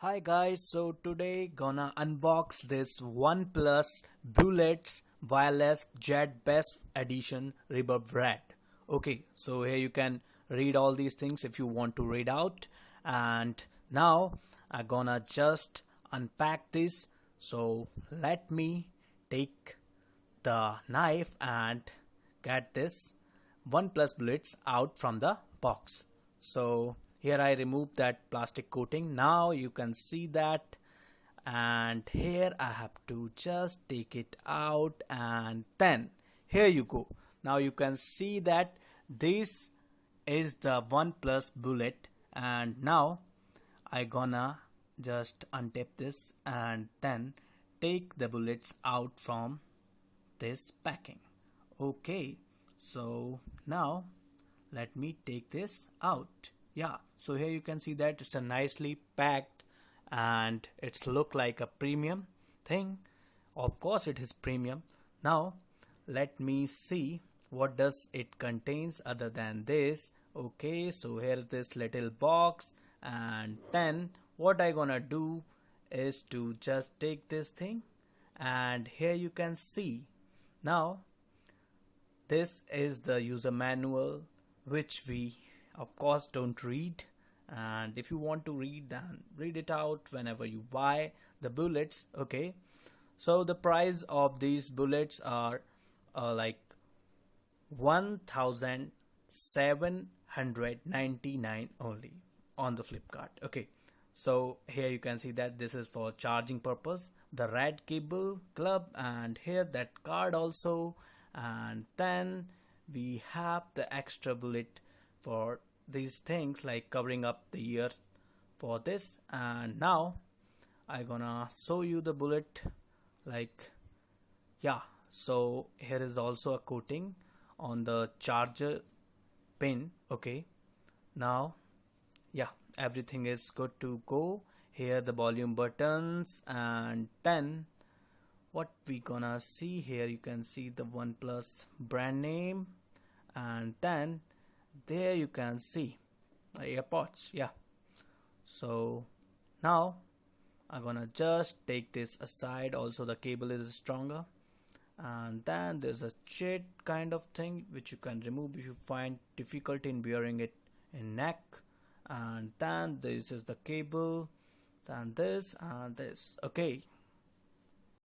Hi guys, so today gonna unbox this OnePlus Bullets Wireless Z Best Edition Reverb Red. Okay, so here you can read all these things if you want to read out. And now I'm gonna just unpack this. So let me take the knife and get this OnePlus Bullets out from the box. So here I removed that plastic coating. Now you can see that, and here I have to just take it out, and then here you go. Now you can see that this is the OnePlus Bullet, and now I gonna just untap this and then take the bullets out from this packing. Okay, so now let me take this out. Yeah, so here you can see that it's a nicely packed and it's look like a premium thing. Of course it is premium. Now let me see what does it contains other than this. Okay, so here's this little box, and then what I gonna do is to just take this thing, and here you can see now this is the user manual, which we of course don't read, and if you want to read, then read it out whenever you buy the bullets. Okay, so the price of these bullets are like 1799 only on the Flipkart. Okay, so here you can see that this is for charging purpose, the red cable club, and here that card also, and then we have the extra bullet for these things like covering up the ears for this. And now I gonna show you the bullet, like, yeah, so here is also a coating on the charger pin. Okay, now yeah, everything is good to go. Here the volume buttons, and then what we gonna see here, you can see the OnePlus brand name, and then there you can see the AirPods. Yeah, so now I'm gonna just take this aside. Also the cable is stronger, and then there's a shade kind of thing which you can remove if you find difficulty in wearing it in neck. And then this is the cable, then this and this. Okay,